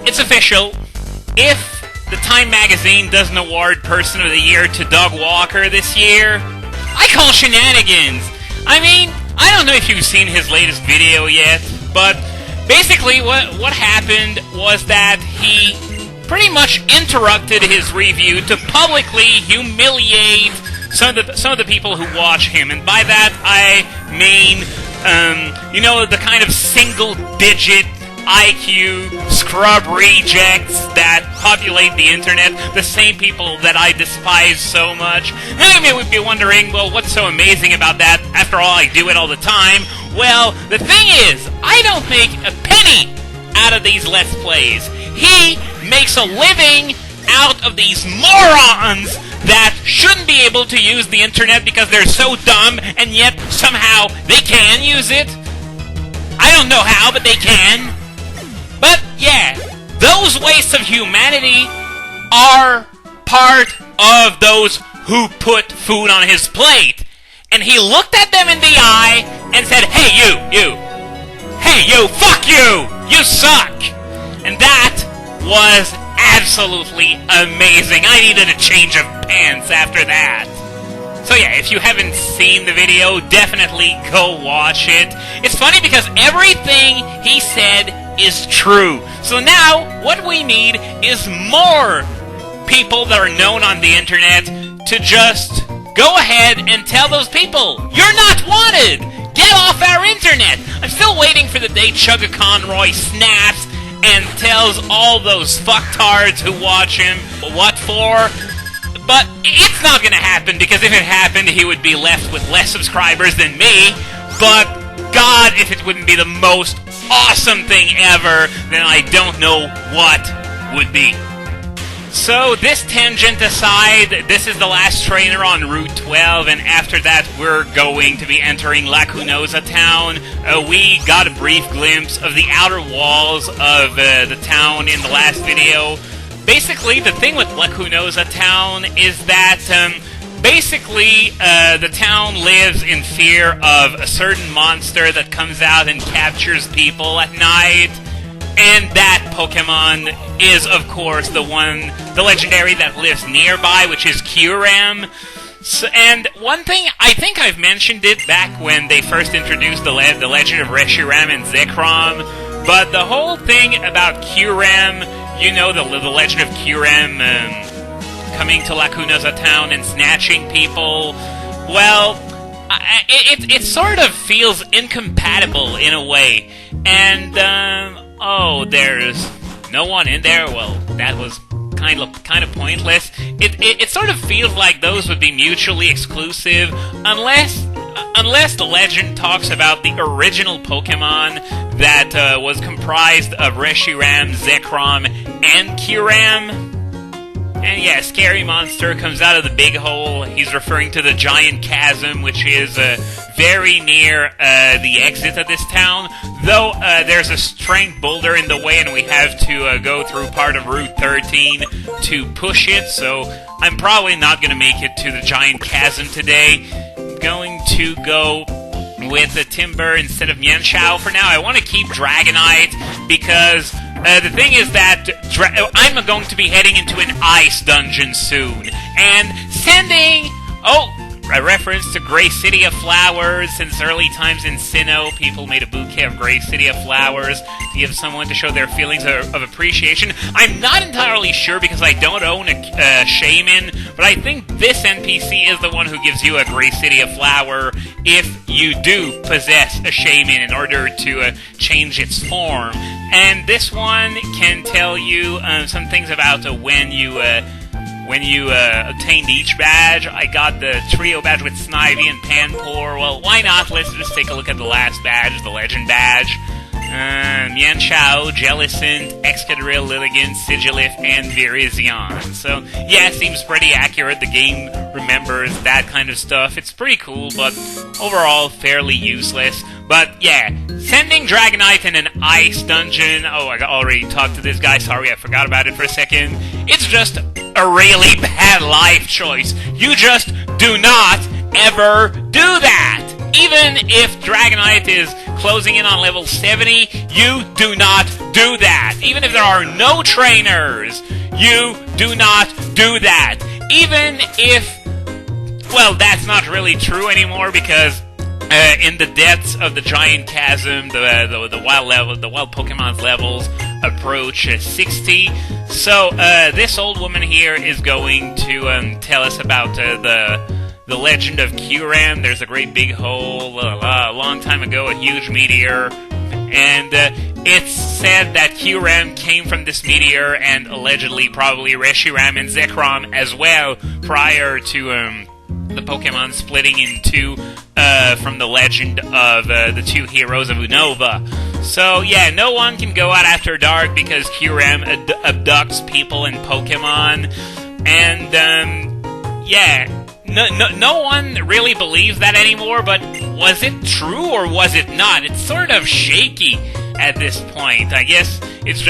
it's official. If the Time Magazine doesn't award Person of the Year to Doug Walker this year, I call shenanigans. I mean, I don't know if you've seen his latest video yet, but basically what happened was that he pretty much interrupted his review to publicly humiliate some of the people who watch him, and by that I mean, the kind of single-digit IQ scrub rejects that populate the internet, the same people that I despise so much. And you may be wondering, well, what's so amazing about that? After all, I do it all the time. Well, the thing is, I don't make a penny out of these Let's Plays. He makes a living out of these morons that shouldn't be able to use the internet because they're so dumb, and yet somehow they can use it. I don't know how, but they can. But, yeah, those wastes of humanity are part of those who put food on his plate. And he looked at them in the eye and said, hey, you, fuck you! You suck! And that was absolutely amazing. I needed a change of pants after that. So yeah, if you haven't seen the video, definitely go watch it. It's funny because everything he said is true. So now, what we need is more people that are known on the internet to just go ahead and tell those people, you're not wanted! Get off our internet! I'm still waiting for the day Chugga Conroy snaps and tells all those fucktards who watch him what for. But it's not gonna happen, because if it happened, he would be left with less subscribers than me. But God, if it wouldn't be the most awesome thing ever, then I don't know what would be. So, this tangent aside, this is the last trainer on Route 12, and after that we're going to be entering Lacunosa Town. We got a brief glimpse of the outer walls of the town in the last video. Basically, the thing with Lacunosa Town is that, the town lives in fear of a certain monster that comes out and captures people at night. And that Pokémon is, of course, the legendary that lives nearby, which is Kyurem. So, and one thing, I think I've mentioned it back when they first introduced the legend of Reshiram and Zekrom, but the whole thing about Kyurem, the legend of Kyurem coming to Lacunosa Town and snatching people, well, it sort of feels incompatible in a way. And, there's no one in there? Well, that was kind of pointless. It sort of feels like those would be mutually exclusive, unless the legend talks about the original Pokemon that was comprised of Reshiram, Zekrom, and Kyurem. And yeah, Scary Monster comes out of the big hole. He's referring to the giant chasm, which is very near the exit of this town. Though there's a strength boulder in the way, and we have to go through part of Route 13 to push it, so I'm probably not going to make it to the giant chasm today. I'm going to go with the Timber instead of Mienshao for now. I want to keep Dragonite, because the thing is that I'm going to be heading into an ice dungeon soon, and sending a reference to Grey City of Flowers. Since early times in Sinnoh, people made a bouquet of Grey City of Flowers to give someone to show their feelings of appreciation. I'm not entirely sure because I don't own a shaman, but I think this NPC is the one who gives you a Grey City of Flower if you do possess a shaman in order to change its form. And this one can tell you some things about when you obtained each badge. I got the trio badge with Snivy and Panpour. Well, why not? Let's just take a look at the last badge, the legend badge. Mienshao, Jellicent, Excadrill, Lilligant, Sigilif, and Virizion. So, yeah, seems pretty accurate. The game remembers that kind of stuff. It's pretty cool, but overall fairly useless. But, yeah, sending Dragonite in an ice dungeon. Oh, I already talked to this guy. Sorry, I forgot about it for a second. It's just a really bad life choice. You just do not ever do that. even if Dragonite is closing in on level 70, you do not do that. Even if there are no trainers, you do not do that. Even if, well, that's not really true anymore because in the depths of the giant chasm, the wild Pokemon's levels approach 60. So this old woman here is going to tell us about the legend of Kyurem. There's a great big hole a long time ago, a huge meteor, and it's said that Kyurem came from this meteor, and allegedly probably Reshiram and Zekrom as well, prior to the Pokemon splitting in two from the legend of the two heroes of Unova. So yeah, no one can go out after dark because Kyurem abducts people and Pokemon, and yeah. No one really believes that anymore, but was it true or was it not? It's sort of shaky at this point. I guess it's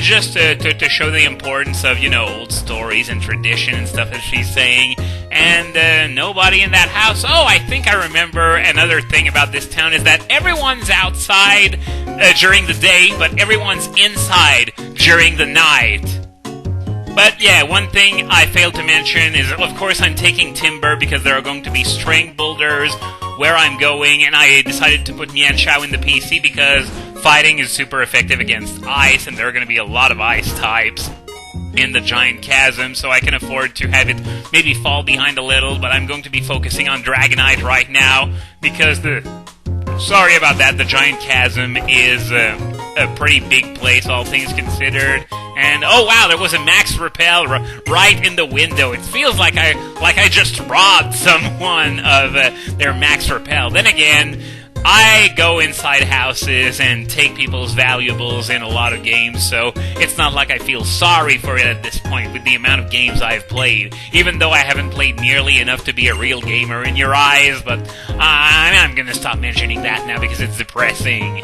just to show the importance of, old stories and tradition and stuff that she's saying. And nobody in that house. Oh, I think I remember another thing about this town is that everyone's outside during the day, but everyone's inside during the night. But yeah, one thing I failed to mention is, of course, I'm taking timber because there are going to be strength boulders where I'm going, and I decided to put Nianchao in the PC because fighting is super effective against ice, and there are going to be a lot of ice types in the giant chasm, so I can afford to have it maybe fall behind a little, but I'm going to be focusing on Dragonite right now because sorry about that, the giant chasm is a pretty big place, all things considered. And oh wow, there was a max repel right in the window. It feels like I just robbed someone of their max repel. Then again, I go inside houses and take people's valuables in a lot of games, so it's not like I feel sorry for it at this point with the amount of games I've played, even though I haven't played nearly enough to be a real gamer in your eyes, but I'm gonna stop mentioning that now because it's depressing.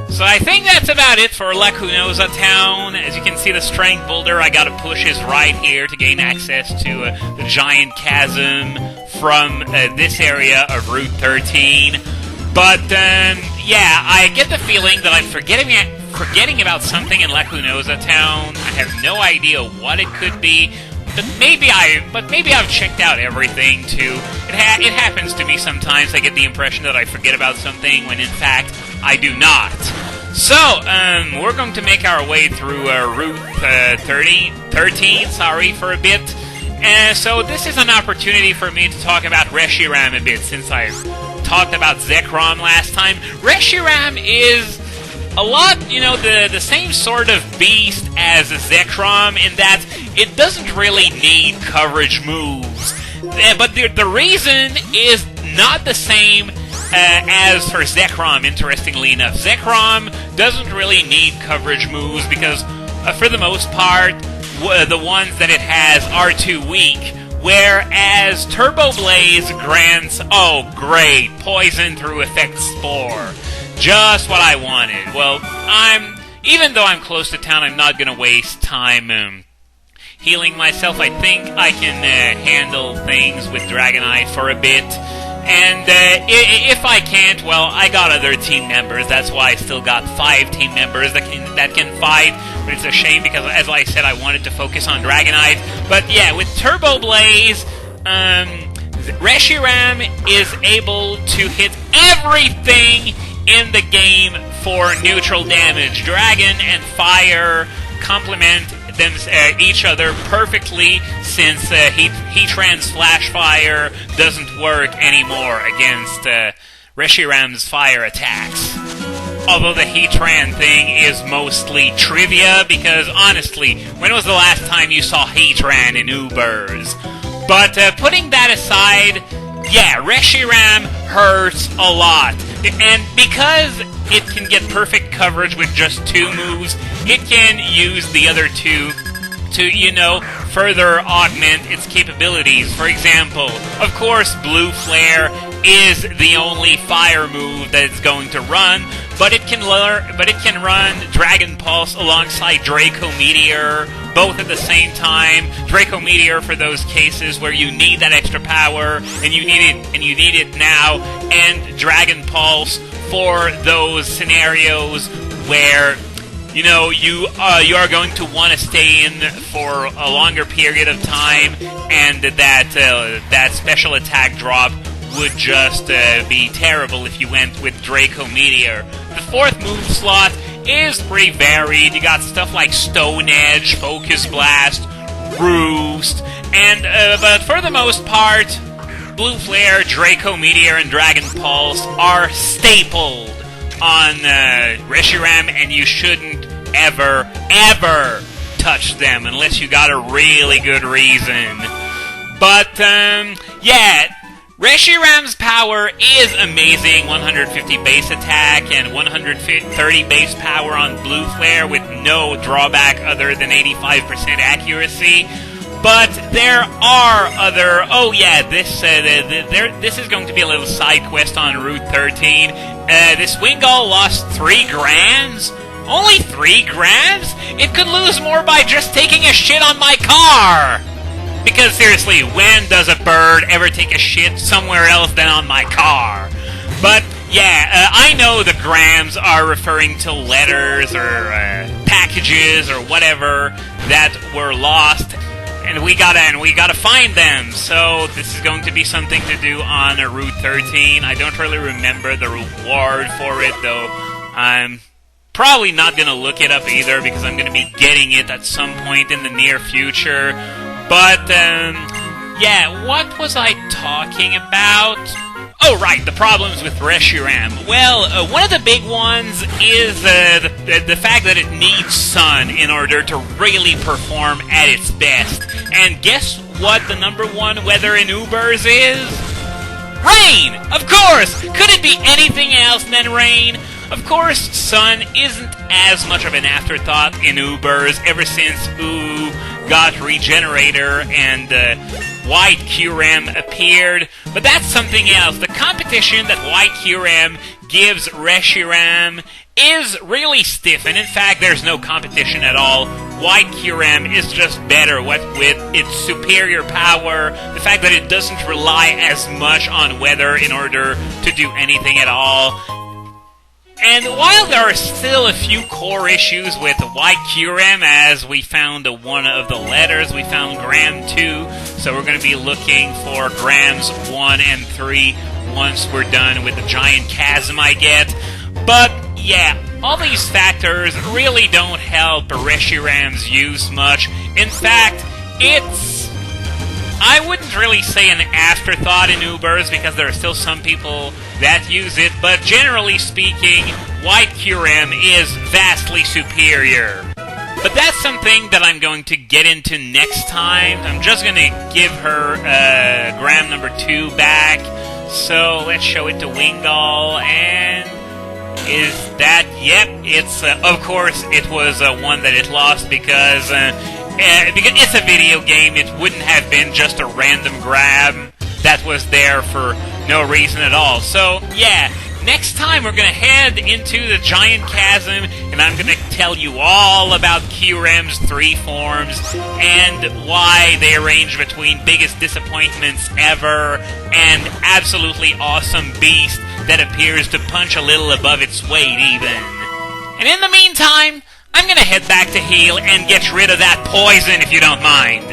So I think that's about it for Lacunosa Town. As you can see, the strength boulder I gotta push is right here to gain access to the giant chasm from this area of Route 13. But, yeah, I get the feeling that I'm forgetting about something in Lacunosa Town. I have no idea what it could be, but maybe I've checked out everything, too. It happens to me sometimes. I get the impression that I forget about something when, in fact, I do not. So, we're going to make our way through Route 13, for a bit. So this is an opportunity for me to talk about Reshiram a bit, since I've talked about Zekrom last time. Reshiram is a lot, the same sort of beast as Zekrom in that it doesn't really need coverage moves. But the reason is not the same as for Zekrom, interestingly enough. Zekrom doesn't really need coverage moves because, for the most part, the ones that it has are too weak. Whereas Turbo Blaze grants, oh great, poison through Effect Spore. Just what I wanted. Well, even though I'm close to town, I'm not going to waste time healing myself. I think I can handle things with Dragonite for a bit. And if I can't, well, I got other team members. That's why I still got 5 team members that can fight. But it's a shame because, as I said, I wanted to focus on Dragonite. But yeah, with Turbo Blaze, Reshiram is able to hit everything in the game for neutral damage. Dragon and Fire complement each other perfectly, since Heatran's Flash Fire doesn't work anymore against Reshiram's fire attacks. Although the Heatran thing is mostly trivia, because honestly, when was the last time you saw Heatran in Ubers? But putting that aside, yeah, Reshiram hurts a lot. And because it can get perfect coverage with just 2 moves, it can use the other 2 to, further augment its capabilities. For example, of course, Blue Flare is the only fire move that it's going to run, but it can run Dragon Pulse alongside Draco Meteor, both at the same time. Draco Meteor for those cases where you need that extra power and you need it now, and Dragon Pulse for those scenarios where you are going to want to stay in for a longer period of time, and that special attack drop would just be terrible if you went with Draco Meteor. The fourth move slot is pretty varied. You got stuff like Stone Edge, Focus Blast, Roost, and but for the most part, Blue Flare, Draco Meteor, and Dragon Pulse are stapled on Reshiram, and you shouldn't ever touch them unless you got a really good reason. But yeah, Reshiram's power is amazing. 150 base attack and 130 base power on Blue Flare with no drawback other than 85% accuracy. But there are other... Oh yeah, this is going to be a little side quest on Route 13. This Wingull lost 3 grams? Only 3 grams? It could lose more by just taking a shit on my car! Because seriously, when does a bird ever take a shit somewhere else than on my car? But yeah, I know the grams are referring to letters or packages or whatever that were lost, and we gotta find them. So this is going to be something to do on Route 13. I don't really remember the reward for it, though. I'm probably not gonna look it up either because I'm gonna be getting it at some point in the near future. But, yeah, what was I talking about? Oh, right, the problems with Reshiram. Well, one of the big ones is the fact that it needs sun in order to really perform at its best. And guess what the #1 weather in Ubers is? Rain! Of course! Could it be anything else than rain? Of course, sun isn't as much of an afterthought in Ubers ever since got Regenerator and White Kyurem appeared, but that's something else. The competition that White Kyurem gives Reshiram is really stiff, and in fact there's no competition at all. White Kyurem is just better with its superior power, the fact that it doesn't rely as much on weather in order to do anything at all. And while there are still a few core issues with White Kyurem, as we found one of the letters, we found Gram 2, so we're going to be looking for Grams 1 and 3 once we're done with the giant chasm I get. But, yeah, all these factors really don't help Reshiram's use much. In fact, I wouldn't really say an afterthought in Ubers because there are still some people that use it, but generally speaking, White Kyurem is vastly superior. But that's something that I'm going to get into next time. I'm just going to give her Gram #2 back. So let's show it to Wingull, and is that... Yep, it's... of course, it was one that it lost because it's a video game. It wouldn't have been just a random grab that was there for no reason at all. So, yeah, next time we're going to head into the giant chasm, and I'm going to tell you all about Kyurem's 3 forms and why they range between biggest disappointments ever and absolutely awesome beast that appears to punch a little above its weight even. And in the meantime, I'm going to head back to heal and get rid of that poison if you don't mind.